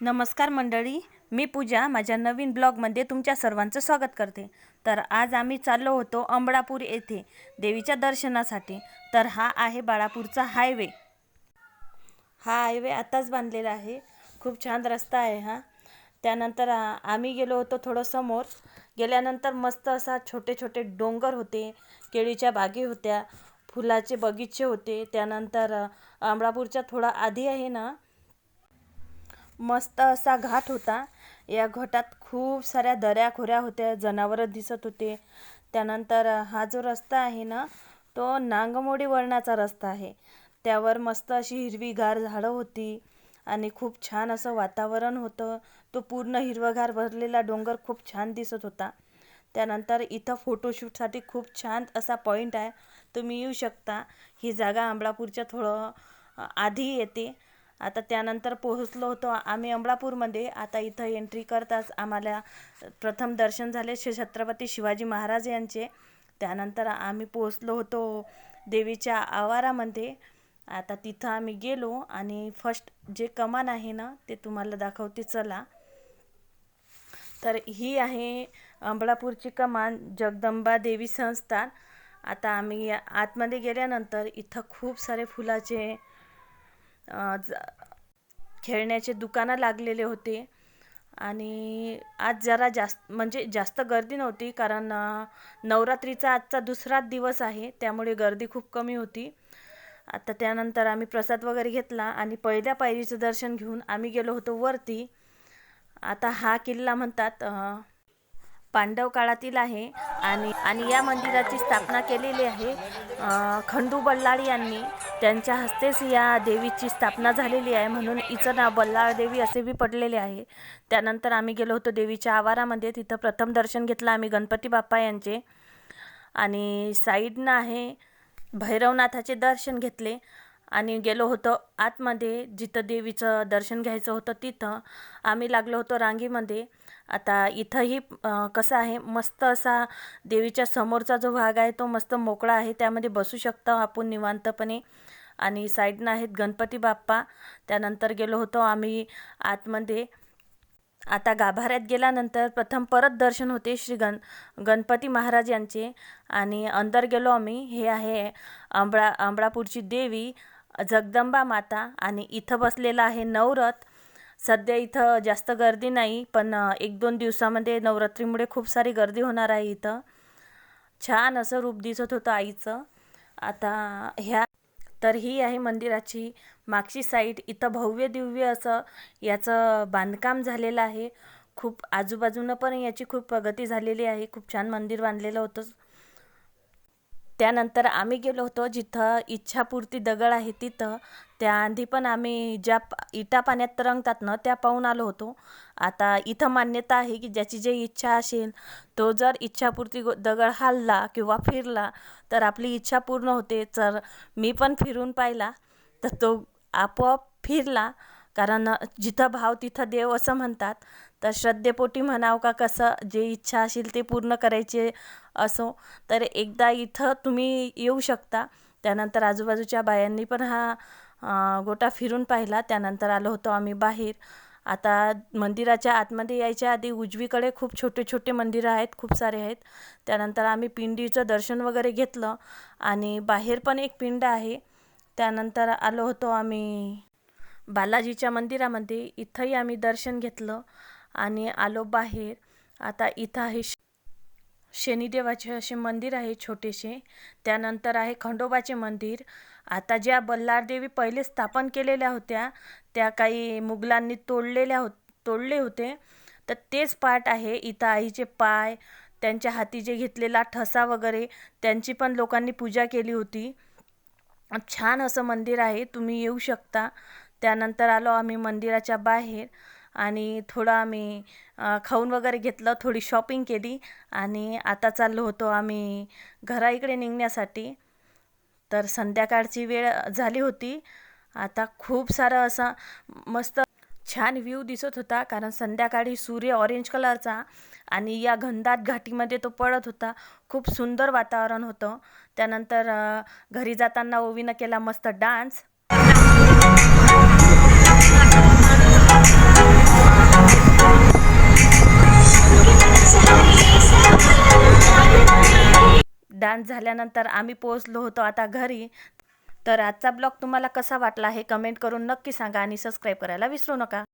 नमस्कार मंडळी, मी पूजा माझ्या नवीन ब्लॉगमध्ये तुमच्या सर्वांचं स्वागत करते। तर आज आम्ही चाललो होतो अंबळापूर येथे देवीच्या दर्शनासाठी। तर हा आहे बाळापूरचा हायवे। हा हायवे आताच बांधलेला आहे, खूप छान रस्ता आहे हा। त्यानंतर आम्ही गेलो होतो थोडं समोर। गेल्यानंतर मस्त असा छोटे छोटे डोंगर होते, केळीच्या बागी होत्या, फुलाचे बगीचे होते। त्यानंतर अंबळापूरच्या थोडा आधी आहे ना, मस्त असा घाट होता। या घाटात खूप साऱ्या दऱ्या खोऱ्या होत्या, जनावरं दिसत होते। त्यानंतर हा जो रस्ता आहे ना, तो नांगमोडी वळणाचा रस्ता आहे। त्यावर मस्त अशी हिरवीगार झाडं होती आणि खूप छान असं वातावरण होतं। तो पूर्ण हिरवगार भरलेला डोंगर खूप छान दिसत होता। त्यानंतर इथं फोटोशूटसाठी खूप छान असा पॉईंट आहे, तुम्ही येऊ शकता। ही जागा अंबळापूरच्या थोडं आधी येते। आता त्यानंतर पोहोचलो होतो आम्ही अंबळापूरमध्ये। आता इथं एंट्री करताच आम्हाला प्रथम दर्शन झाले श्री छत्रपती शिवाजी महाराज यांचे। त्यानंतर आम्ही पोहोचलो होतो देवीच्या आवारामध्ये। आता तिथं आम्ही गेलो आणि फर्स्ट जे कमान आहे ना, ते तुम्हाला दाखवते चला। तर ही आहे अंबळापूरची कमान, जगदंबा देवी संस्थान। आता आम्ही आतमध्ये गेल्यानंतर इथं खूप सारे फुलाचे खेळण्याचे दुकानं लागलेले होते। आणि आज जरा जास्त गर्दी नव्हती, कारण नवरात्रीचा आजचा दुसरा दिवस आहे, त्यामुळे गर्दी खूप कमी होती। आता त्यानंतर आम्ही प्रसाद वगैरे घेतला आणि पहिल्या पायरीचं दर्शन घेऊन आम्ही गेलो होतो वरती। आता हा किल्ला म्हणतात पांडव काळातील आहे आणि या मंदिराची स्थापना केलेली आहे खंडू बल्लाळ यांनी। त्यांच्या हस्तेच या देवीची स्थापना झालेली आहे, म्हणून हिचं नाव बल्लाळ देवी असे बी पडलेले आहे। त्यानंतर आम्ही गेलो होतो देवीच्या आवारामध्ये। तिथं प्रथम दर्शन घेतलं आम्ही गणपती बाप्पा यांचे, आणि साईडनं आहे भैरवनाथाचे दर्शन घेतले आणि गेलो होतो आतमध्ये। जिथं देवीचं दर्शन घ्यायचं होतं तिथं आम्ही लागलो होतो रांगेमध्ये। आता इथंही कसं आहे, मस्त असा देवीच्या समोरचा जो भाग आहे तो मस्त मोकळा आहे, त्यामध्ये बसू शकतो आपण निवांतपणे। आणि साईडनं आहेत गणपती बाप्पा। त्यानंतर गेलो होतो आम्ही आतमध्ये। आता गाभाऱ्यात गेल्यानंतर प्रथम परत दर्शन होते गणपती महाराज यांचे, आणि अंदर गेलो आम्ही। हे आहे अंबळापूरची देवी जगदंबा माता, आणि इथं बसलेला आहे नवरथ। सध्या इथं जास्त गर्दी नाही, पण 1-2 दिवसामध्ये नवरात्रीमुळे खूप सारी गर्दी होणार आहे इथं। छान असं रूप दिसत होतं आईचं। आता ही आहे मंदिराची मागची साईड। इथं भव्य दिव्य असं याचं बांधकाम झालेलं आहे। खूप आजूबाजूनं पण याची खूप प्रगती झालेली आहे, खूप छान मंदिर बांधलेलं होतं। त्यानंतर आम्ही गेलो होतो जिथं इच्छापूर्ती दगड आहे तिथं। त्याआधी पण आम्ही ज्या इटा पाण्यात तरंगतात ना, त्या पाहून आलो होतो। आता इथं मान्यता आहे की ज्याची जे इच्छा असेल, तो जर इच्छापूर्ती दगड हलला किंवा फिरला तर आपली इच्छा पूर्ण होते। तर मी पण फिरून पाहिला, तर तो आपोआप फिरला, कारण जिथं भाव तिथं देव असं म्हणतात। तर श्रद्धेपोटी म्हणावं का कसं, जे इच्छा असेल ते पूर्ण करायचे असो, तर एकदा इथं तुम्ही येऊ शकता। त्यानंतर आजूबाजूच्या बायांनी पण हा गोटा फिरून पाहिला। त्यानंतर आलो होतो आम्ही बाहेर। आता मंदिराच्या आतमध्ये यायच्या आधी उजवीकडे खूप छोटे छोटे मंदिरं आहेत, खूप सारे आहेत। त्यानंतर आम्ही पिंडीचं दर्शन वगैरे घेतलं, आणि बाहेर पण एक पिंड आहे। त्यानंतर आलो होतो आम्ही बालाजीच्या मंदिरामध्ये। इथंही आम्ही दर्शन घेतलं आणि आलो बाहेर। आता इथं आहे शनिदेवाचे असे मंदिर आहे छोटेसे। त्यानंतर आहे खंडोबाचे मंदिर। आता ज्या बल्लाळ देवी पहिले स्थापन केलेल्या होत्या, त्या काही मुघलांनी तोडले होते, तर तेच पार्ट आहे। इथं आईचे पाय, त्यांच्या हाती जे घेतलेला ठसा वगैरे, त्यांची पण लोकांनी पूजा केली होती। छान असं मंदिर आहे, तुम्ही येऊ शकता। त्यानंतर आलो आम्ही मंदिराच्या बाहेर, आणि थोडं आम्ही खाऊन वगैरे घेतलं, थोडी शॉपिंग केली, आणि आता चाललो होतो आम्ही घराइकडे निघण्यासाठी। तर संध्याकाळची वेळ झाली होती। आता खूप सारं असं मस्त छान व्ह्यू दिसत होता, कारण संध्याकाळी सूर्य ऑरेंज कलरचा आणि या घनदाट घाटीमध्ये तो पडत होता। खूप सुंदर वातावरण होतं। त्यानंतर घरी जाताना ओवीनं केला मस्त डान्स। डान्स झाल्यानंतर आम्ही पोहोचलो होतो आता घरी. तर आजचा ब्लॉग तुम्हाला कसा वाटला हे कमेंट करून नक्की सांगा आणि सबस्क्राईब करायला विसरू नका.